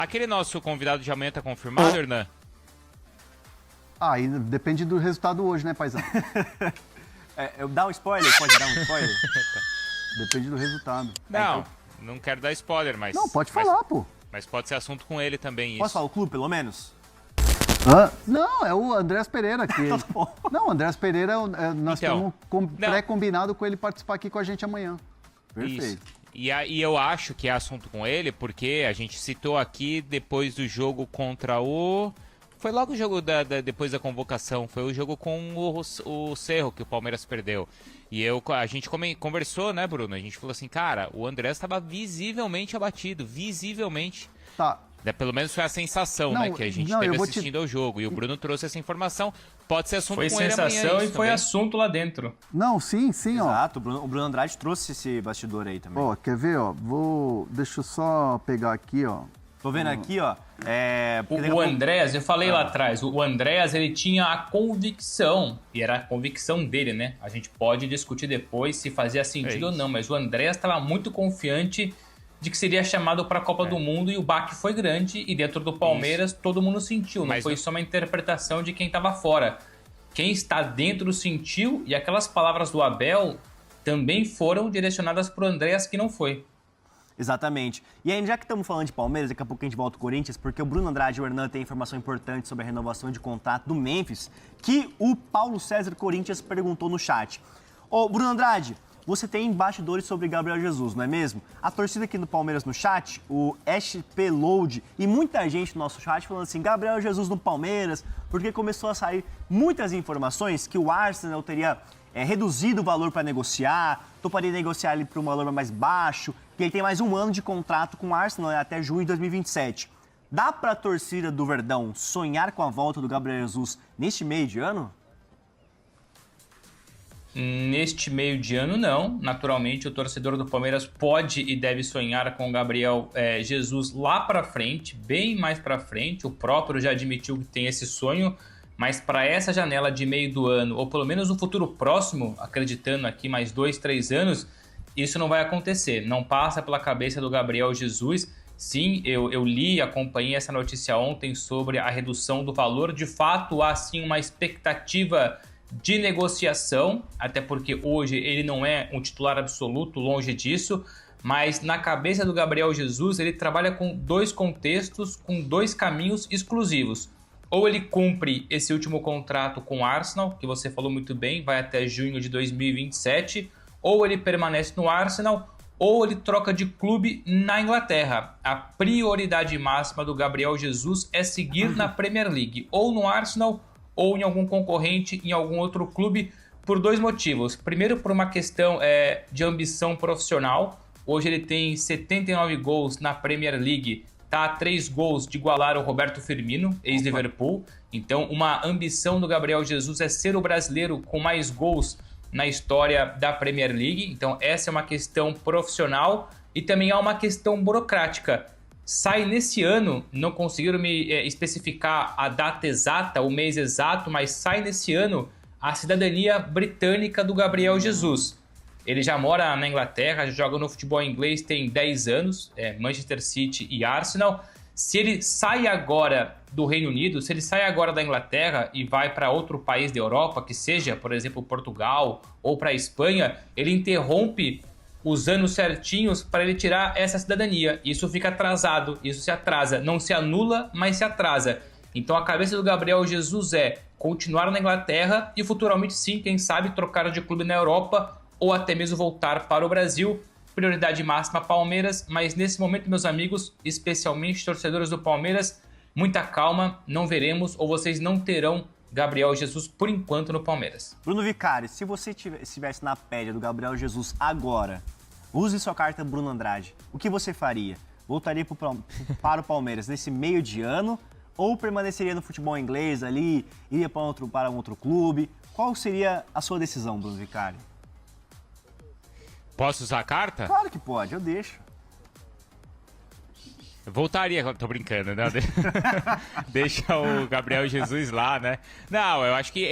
Aquele nosso convidado de amanhã tá confirmado, Hernan? E depende do resultado hoje, né, paizão? Dá um spoiler? Pode dar um spoiler? Depende do resultado. Não quero dar spoiler, mas... Não, pode falar, pô. Mas pode ser assunto com ele também, Posso falar o clube, pelo menos? Não, é o Andrés Pereira que... Tá bom. Não, o Andrés Pereira, nós Então, estamos pré-combinado com ele participar aqui com a gente amanhã. Perfeito. Isso. E eu acho que é assunto com ele, porque a gente citou aqui depois do jogo contra o... Foi logo o jogo depois da convocação, foi o jogo com o Cerro, que o Palmeiras perdeu. E a gente conversou, né, Bruno? A gente falou assim, cara, o Andrés estava visivelmente abatido, visivelmente. Tá. Pelo menos foi a sensação, né, que a gente teve assistindo ao jogo. E o Bruno trouxe essa informação. Pode ser assunto foi com ele amanhã. Foi sensação e foi também. assunto lá dentro. Não, sim, ó. Exato, o Bruno Andrade trouxe esse bastidor aí também. Ó, quer ver, ó? Deixa eu só pegar aqui, ó. Tô vendo aqui, ó. O Andrés, eu falei lá atrás, o Andrés, ele tinha a convicção, e era a convicção dele, né? A gente pode discutir depois se fazia sentido ou não, mas o Andrés estava muito confiante de que seria chamado para a Copa do Mundo e o baque foi grande e dentro do Palmeiras todo mundo sentiu, não foi só uma interpretação de quem estava fora. Quem está dentro sentiu e aquelas palavras do Abel também foram direcionadas para o Andrés que não foi. Exatamente. E aí, já que estamos falando de Palmeiras, daqui a pouco a gente volta ao Corinthians, porque o Bruno Andrade e o Hernan têm informação importante sobre a renovação de contrato do Memphis, que o Paulo César Corinthians perguntou no chat. Ô, Bruno Andrade, você tem bastidores sobre Gabriel Jesus, não é mesmo? A torcida aqui do Palmeiras no chat, o SP Load e muita gente no nosso chat falando assim, Gabriel Jesus no Palmeiras, porque começou a sair muitas informações que o Arsenal teria reduzido o valor para negociar, toparia negociar ele para um valor mais baixo, que ele tem mais um ano de contrato com o Arsenal até junho de 2027. Dá para a torcida do Verdão sonhar com a volta do Gabriel Jesus neste meio de ano? Neste meio de ano, não. Naturalmente, o torcedor do Palmeiras pode e deve sonhar com o Gabriel Jesus lá para frente, bem mais para frente. O próprio já admitiu que tem esse sonho, mas para essa janela de meio do ano, ou pelo menos no futuro próximo, acreditando aqui mais 2, 3 anos, isso não vai acontecer. Não passa pela cabeça do Gabriel Jesus. Sim, eu li e acompanhei essa notícia ontem sobre a redução do valor. De fato, há sim uma expectativa de negociação, até porque hoje ele não é um titular absoluto, longe disso, mas na cabeça do Gabriel Jesus ele trabalha com 2 contextos, com 2 caminhos exclusivos. Ou ele cumpre esse último contrato com o Arsenal, que você falou muito bem, vai até junho de 2027, ou ele permanece no Arsenal, ou ele troca de clube na Inglaterra. A prioridade máxima do Gabriel Jesus é seguir na Premier League, ou no Arsenal, ou em algum concorrente, em algum outro clube, por 2 motivos. Primeiro, por uma questão de ambição profissional. Hoje ele tem 79 gols na Premier League, está a 3 gols de igualar o Roberto Firmino, ex-Liverpool. Então, uma ambição do Gabriel Jesus é ser o brasileiro com mais gols na história da Premier League. Então, essa é uma questão profissional e também há uma questão burocrática. Sai nesse ano, não conseguiram me especificar a data exata, o mês exato, mas sai nesse ano a cidadania britânica do Gabriel Jesus. Ele já mora na Inglaterra, joga no futebol inglês, tem 10 anos, Manchester City e Arsenal. Se ele sai agora do Reino Unido, se ele sai agora da Inglaterra e vai para outro país da Europa, que seja, por exemplo, Portugal ou para a Espanha, ele interrompe os anos certinhos para ele tirar essa cidadania. Isso fica atrasado, isso se atrasa. Não se anula, mas se atrasa. Então a cabeça do Gabriel Jesus é continuar na Inglaterra e futuramente sim, quem sabe, trocar de clube na Europa ou até mesmo voltar para o Brasil. Prioridade máxima Palmeiras, mas nesse momento, meus amigos, especialmente torcedores do Palmeiras, muita calma, não veremos ou vocês não terão Gabriel Jesus por enquanto no Palmeiras. Bruno Vicari, se você estivesse na pele do Gabriel Jesus agora, use sua carta Bruno Andrade, o que você faria? Voltaria para o Palmeiras nesse meio de ano ou permaneceria no futebol inglês ali, iria para um outro clube? Qual seria a sua decisão, Bruno Vicari? Posso usar a carta? Claro que pode, eu deixo. Voltaria, tô brincando, né? Deixa o Gabriel Jesus lá, né? Não, eu acho que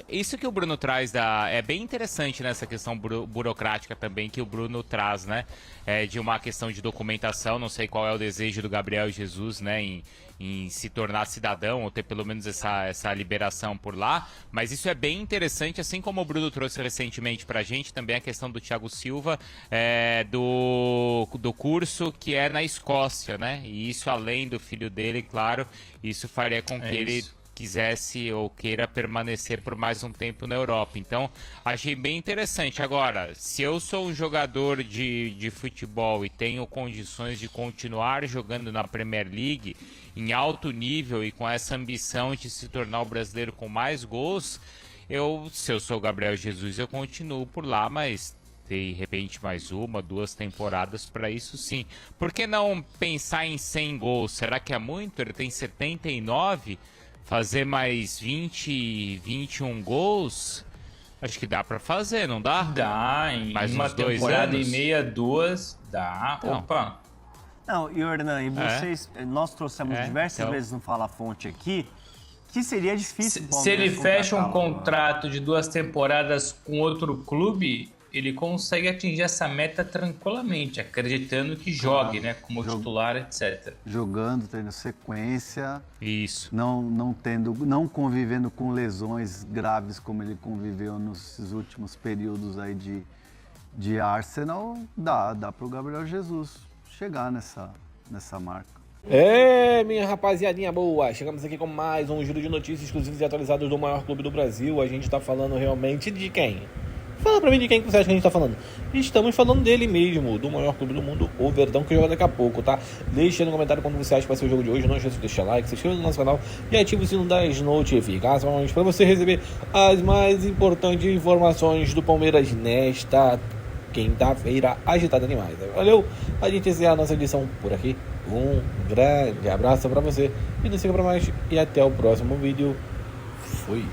isso que o Bruno traz é bem interessante nessa questão burocrática também que o Bruno traz, né? De uma questão de documentação, não sei qual é o desejo do Gabriel Jesus, né? Em se tornar cidadão ou ter pelo menos essa liberação por lá, mas isso é bem interessante, assim como o Bruno trouxe recentemente pra gente, também a questão do Thiago Silva, do curso que é na Escócia, né? E isso além do filho dele, claro, isso faria com que ele quisesse ou queira permanecer por mais um tempo na Europa. Então, achei bem interessante. Agora, se eu sou um jogador de futebol e tenho condições de continuar jogando na Premier League em alto nível e com essa ambição de se tornar o brasileiro com mais gols, se eu sou o Gabriel Jesus, eu continuo por lá, mas de repente mais 1, 2 temporadas para isso sim. Por que não pensar em 100 gols? Será que é muito? Ele tem 79, fazer mais 20, 21 gols, acho que dá para fazer, não dá? Dá, em mais uma uns 2 temporada anos. e meia, 2, dá. Então. Opa! Não, e Hernan, e vocês, nós trouxemos diversas então. vezes no Fala Fonte aqui, que seria difícil. o Se ele Palmeiras fecha um contratá-lo. contrato de 2 temporadas com outro clube, ele consegue atingir essa meta tranquilamente, acreditando que jogue, né, como titular, etc. Jogando, tendo sequência, Isso. não convivendo com lesões graves como ele conviveu nos últimos períodos aí de Arsenal, dá pro Gabriel Jesus chegar nessa marca. Minha rapaziadinha boa, chegamos aqui com mais um giro de notícias exclusivas e atualizadas do maior clube do Brasil. A gente tá falando realmente de quem? Fala pra mim de quem que você acha que a gente tá falando. Estamos falando dele mesmo, do maior clube do mundo, o Verdão, que joga daqui a pouco, tá? Deixa no comentário como você acha que vai ser o jogo de hoje. Não esqueça de deixar like, se inscreva no nosso canal e ative o sino das notificações para você receber as mais importantes informações do Palmeiras nesta quinta-feira agitada demais. Valeu, a gente encerra a nossa edição por aqui. Um grande abraço pra você e nos siga pra mais. E até o próximo vídeo. Fui.